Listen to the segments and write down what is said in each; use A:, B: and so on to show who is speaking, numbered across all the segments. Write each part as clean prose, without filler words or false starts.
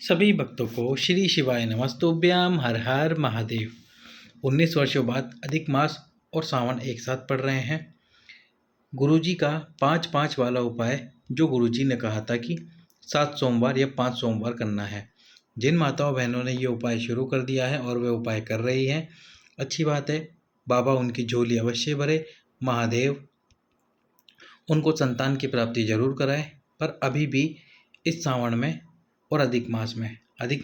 A: सभी भक्तों को श्री शिवाय नमस्तुभ्याम। हर हर महादेव। 19 वर्षों बाद अधिक मास और सावन एक साथ पड़ रहे हैं। गुरुजी का 5-5 वाला उपाय जो गुरुजी ने कहा था कि 7 सोमवार या 5 सोमवार करना है। जिन माताओं बहनों ने ये उपाय शुरू कर दिया है और वे उपाय कर रही हैं, अच्छी बात है। बाबा उनकी झोली अवश्य भरे। महादेव उनको संतान की प्राप्ति जरूर कराए। पर अभी भी इस सावन में और अधिक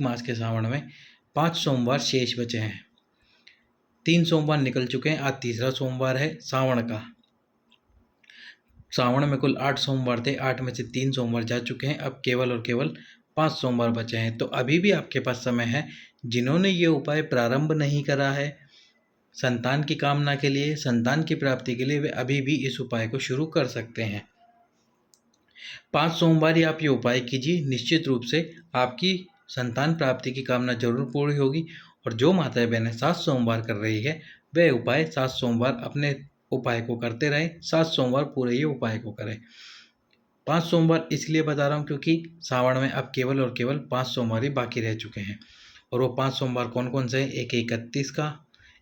A: मास के सावन में 5 सोमवार शेष बचे हैं। 3 सोमवार निकल चुके हैं, आज तीसरा सोमवार है सावन का। सावन में कुल 8 सोमवार थे, 8 में से 3 सोमवार जा चुके हैं। अब केवल और केवल 5 सोमवार बचे हैं। तो अभी भी आपके पास समय है। जिन्होंने ये उपाय प्रारंभ नहीं करा है संतान की कामना के लिए, संतान की प्राप्ति के लिए, वे अभी भी इस उपाय को शुरू कर सकते हैं। 5 सोमवार ही आप ये उपाय कीजिए, निश्चित रूप से आपकी संतान प्राप्ति की कामना जरूर पूरी होगी। और जो माताएं बहनें 7 सोमवार कर रही है वे उपाय 7 सोमवार अपने उपाय को करते रहें। 7 सोमवार पूरे ये उपाय को करें। 5 सोमवार इसलिए बता रहा हूँ क्योंकि सावन में अब केवल और केवल 5 सोमवार ही बाकी रह चुके हैं। और वो 5 सोमवार कौन कौन से हैं? एक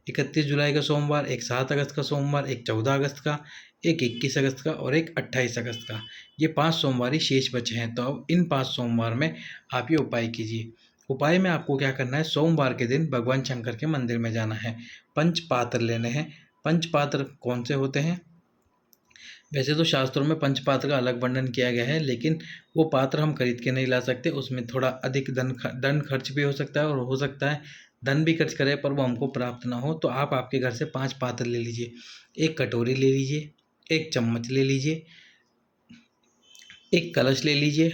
A: 31 जुलाई का सोमवार, एक 7 अगस्त का सोमवार, एक 14 अगस्त का, एक 21 अगस्त का और एक 28 अगस्त का। ये 5 सोमवार ही शेष बचे हैं। तो अब इन 5 सोमवार में आप ये उपाय कीजिए। उपाय में आपको क्या करना है? सोमवार के दिन भगवान शंकर के मंदिर में जाना है। पंचपात्र लेने हैं। पंचपात्र कौन से होते हैं? वैसे तो शास्त्रों में पंचपात्र का अलग वर्णन किया गया है, लेकिन वो पात्र हम खरीद के नहीं ला सकते। उसमें थोड़ा अधिक धन खर्च भी हो सकता है और हो सकता है धन भी खर्च करें पर वो हमको प्राप्त ना हो। तो आप आपके घर से 5 पात्र ले लीजिए। एक कटोरी ले लीजिए, एक चम्मच ले लीजिए, एक कलश ले लीजिए,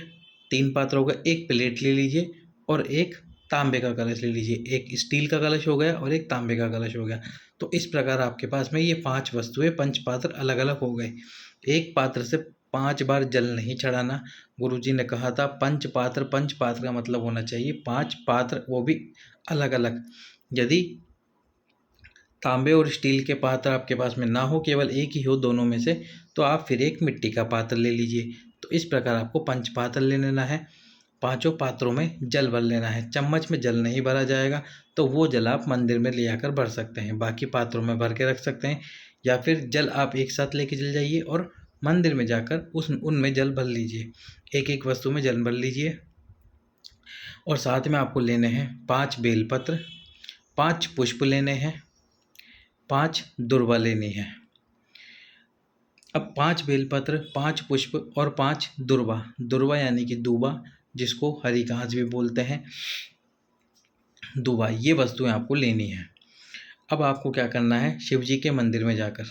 A: 3 पात्रों का एक प्लेट ले लीजिए और एक तांबे का कलश ले लीजिए। एक स्टील का कलश हो गया और एक तांबे का कलश हो गया। तो इस प्रकार आपके पास में ये 5 वस्तुएं, पंचपात्र अलग अलग हो गए। एक पात्र से 5 बार जल नहीं चढ़ाना। गुरुजी ने कहा था पंचपात्र का मतलब होना चाहिए 5 पात्र, वो भी अलग अलग। यदि तांबे और स्टील के पात्र आपके पास में ना हो, केवल एक ही हो दोनों में से, तो आप फिर एक मिट्टी का पात्र ले लीजिए। तो इस प्रकार आपको पंचपात्र ले लेना है। 5 पात्रों में जल भर लेना है। चम्मच में जल नहीं भरा जाएगा, तो वो जल आप मंदिर में ले आकर भर सकते हैं। बाकी पात्रों में भर के रख सकते हैं, या फिर जल आप एक साथ लेके चल जाइए और मंदिर में जाकर उनमें जल भर लीजिए। एक एक वस्तु में जल भर लीजिए। और साथ में आपको लेने हैं 5 बेलपत्र, 5 पुष्प लेने हैं, 5 दुर्वा लेनी है। अब 5 बेलपत्र, 5 पुष्प और 5 दुर्वा यानी कि दूबा, जिसको हरी घास भी बोलते हैं, दूबा, ये वस्तुएं आपको लेनी है। अब आपको क्या करना है? शिव जी के मंदिर में जाकर।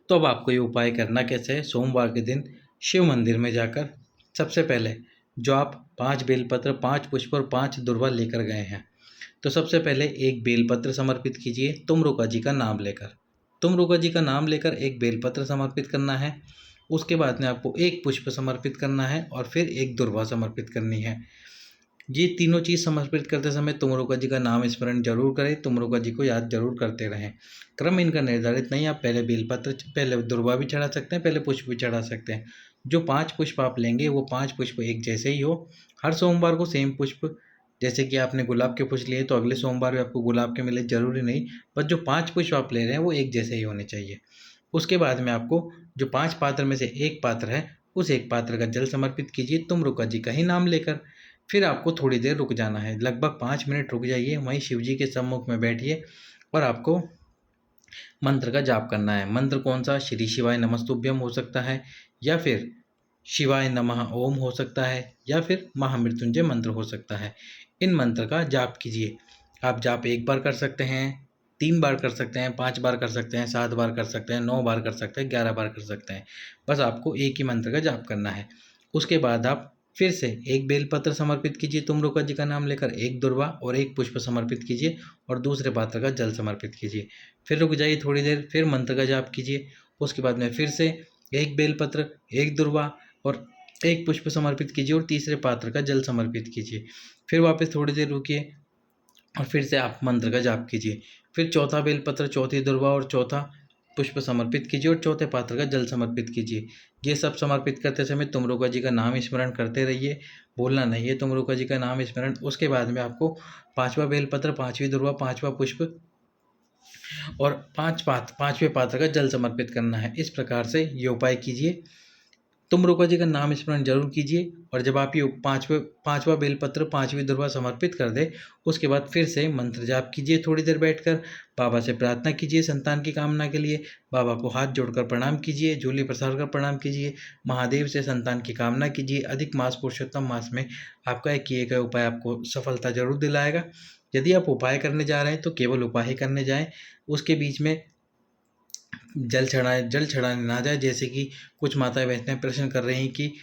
A: तो अब आपको ये उपाय करना कैसे है? सोमवार के दिन शिव मंदिर में जाकर सबसे पहले जो आप 5 बेलपत्र, 5 पुष्प और 5 दुर्वा लेकर गए हैं, तो सबसे पहले एक बेलपत्र समर्पित कीजिए तुमरुका जी का नाम लेकर। तुमरुका जी का नाम लेकर एक बेलपत्र समर्पित करना है। उसके बाद में आपको एक पुष्प समर्पित करना है और फिर एक दुर्वा समर्पित करनी है। ये तीनों चीज़ समर्पित करते समय तुमरुका जी का नाम स्मरण जरूर करें, तुमरुका जी को याद जरूर करते रहें। क्रम इनका निर्धारित नहीं, आप पहले बेलपत्र, पहले दुर्वा भी चढ़ा सकते हैं, पहले पुष्प भी चढ़ा सकते हैं। जो 5 पुष्प आप लेंगे वो 5 पुष्प एक जैसे ही हो। हर सोमवार को सेम पुष्प, जैसे कि आपने गुलाब के पुष्प लिए तो अगले सोमवार भी आपको गुलाब के मिले, जरूरी नहीं। बस जो 5 पुष्प आप ले रहे हैं वो एक जैसे ही होने चाहिए। उसके बाद में आपको जो 5 पात्र में से एक पात्र है, उस एक पात्र का जल समर्पित कीजिए तुमरुका जी का ही नाम लेकर। फिर आपको थोड़ी देर रुक जाना है, लगभग 5 मिनट रुक जाइए, वहीं शिव जी के सम्मुख में बैठिए और आपको मंत्र का जाप करना है। मंत्र कौन सा? श्री शिवाय नमस्तुभ्यम हो सकता है, या फिर शिवाय नमः ओम हो सकता है, या फिर महामृत्युंजय मंत्र हो सकता है। इन मंत्र का जाप कीजिए। आप जाप 1 बार कर सकते हैं, 3 बार कर सकते हैं, 5 बार कर सकते हैं, 7 बार कर सकते हैं, 9 बार कर सकते हैं, 11 बार कर सकते हैं। बस आपको एक ही मंत्र का जाप करना है। उसके बाद आप फिर से एक बेलपत्र समर्पित कीजिए तुमरुका जी का नाम लेकर, एक दुर्वा और एक पुष्प समर्पित कीजिए और दूसरे पात्र का जल समर्पित कीजिए। फिर रुक जाइए थोड़ी देर, फिर मंत्र का जाप कीजिए। उसके बाद में फिर से एक बेलपत्र, एक दुर्वा और एक पुष्प समर्पित कीजिए और तीसरे पात्र का जल समर्पित कीजिए। फिर वापस थोड़ी देर रुकिए और फिर से आप मंत्र का जाप कीजिए। फिर चौथा बेलपत्र, चौथी दुर्वा और चौथा पुष्प समर्पित कीजिए और चौथे पात्र का जल समर्पित कीजिए। ये सब समर्पित करते समय तुमरुका जी का नाम स्मरण करते रहिए, भूलना नहीं है तुमरुका जी का नाम स्मरण। उसके बाद में आपको 5वां बेलपत्र, 5वीं दुर्वा, 5वां पुष्प और 5वें पात्र का जल समर्पित करना है। इस प्रकार से ये उपाय कीजिए। तुमरुका जी का नाम स्मरण जरूर कीजिए और जब आप ये 5वां बेलपत्र, 5वीं दुर्वा समर्पित कर दे, उसके बाद फिर से मंत्र जाप कीजिए थोड़ी देर बैठकर। बाबा से प्रार्थना कीजिए संतान की कामना के लिए। बाबा को हाथ जोड़कर प्रणाम कीजिए, झोली प्रसार कर प्रणाम कीजिए। महादेव से संतान की कामना कीजिए। अधिक मास पुरुषोत्तम मास में आपका एक किए गए उपाय आपको सफलता जरूर दिलाएगा। यदि आप उपाय करने जा रहे हैं तो केवल उपाय ही करने जाएं, उसके बीच में जल चढ़ाने ना जाए। जैसे कि कुछ माताएं बहनें प्रश्न कर रही हैं कि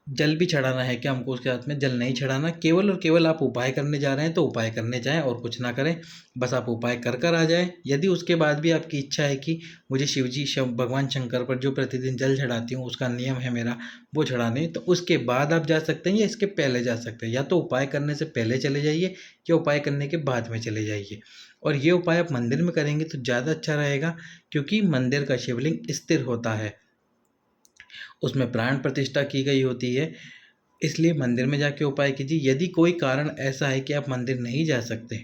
A: जल भी चढ़ाना है क्या हमको, उसके साथ में जल नहीं चढ़ाना। केवल और केवल आप उपाय करने जा रहे हैं तो उपाय करने जाएं और कुछ ना करें, बस आप उपाय कर आ जाएं। यदि उसके बाद भी आपकी इच्छा है कि मुझे शिवजी भगवान शंकर पर जो प्रतिदिन जल चढ़ाती हूँ उसका नियम है मेरा वो चढ़ाने, तो उसके बाद आप जा सकते हैं या इसके पहले जा सकते हैं। या तो उपाय करने से पहले चले जाइए या उपाय करने के बाद में चले जाइए। और ये उपाय आप मंदिर में करेंगे तो ज़्यादा अच्छा रहेगा, क्योंकि मंदिर का शिवलिंग स्थिर होता है, उसमें प्राण प्रतिष्ठा की गई होती है। इसलिए मंदिर में जाके उपाय कीजिए। यदि कोई कारण ऐसा है कि आप मंदिर नहीं जा सकते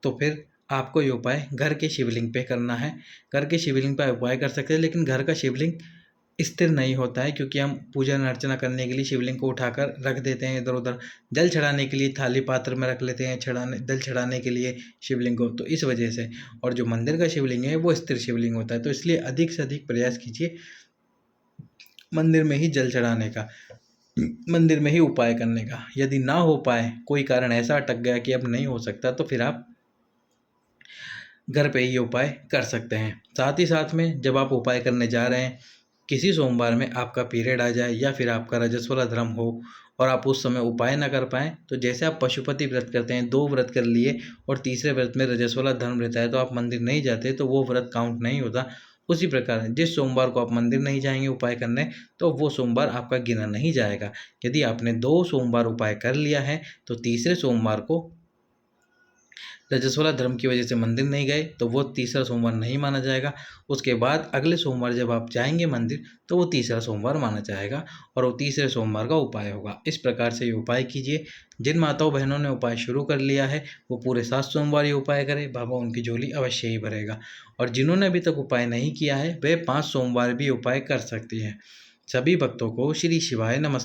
A: तो फिर आपको ये उपाय घर के शिवलिंग पे करना है। घर के शिवलिंग पर उपाय कर सकते हैं, लेकिन घर का शिवलिंग स्थिर नहीं होता है, क्योंकि हम पूजन अर्चना करने के लिए शिवलिंग को उठाकर रख देते हैं इधर उधर। जल चढ़ाने के लिए थाली पात्र में रख लेते हैं, जल चढ़ाने के लिए शिवलिंग को, तो इस वजह से। और जो मंदिर का शिवलिंग है वो स्थिर शिवलिंग होता है, तो इसलिए अधिक से अधिक प्रयास कीजिए मंदिर में ही जल चढ़ाने का, मंदिर में ही उपाय करने का। यदि ना हो पाए, कोई कारण ऐसा अटक गया कि अब नहीं हो सकता, तो फिर आप घर पे ही उपाय कर सकते हैं। साथ ही साथ में जब आप उपाय करने जा रहे हैं, किसी सोमवार में आपका पीरियड आ जाए या फिर आपका रजस्वला धर्म हो और आप उस समय उपाय ना कर पाएँ, तो जैसे आप पशुपति व्रत करते हैं, 2 व्रत कर लिए और तीसरे व्रत में रजस्वला धर्म रहता है तो आप मंदिर नहीं जाते, तो वो व्रत काउंट नहीं होता। उसी प्रकार जिस सोमवार को आप मंदिर नहीं जाएंगे उपाय करने, तो वो सोमवार आपका गिना नहीं जाएगा। यदि आपने 2 सोमवार उपाय कर लिया है तो तीसरे सोमवार को रजस्वला धर्म की वजह से मंदिर नहीं गए तो वो तीसरा सोमवार नहीं माना जाएगा। उसके बाद अगले सोमवार जब आप जाएंगे मंदिर तो वो तीसरा सोमवार माना जाएगा और वो तीसरे सोमवार का उपाय होगा। इस प्रकार से ये उपाय कीजिए। जिन माताओं बहनों ने उपाय शुरू कर लिया है वो पूरे 7 सोमवार ये उपाय करें, बाबा उनकी झोली अवश्य ही भरेगा। और जिन्होंने अभी तक उपाय नहीं किया है वे 5 सोमवार भी उपाय कर सकती हैं। सभी भक्तों को श्री शिवाय नमस्कार।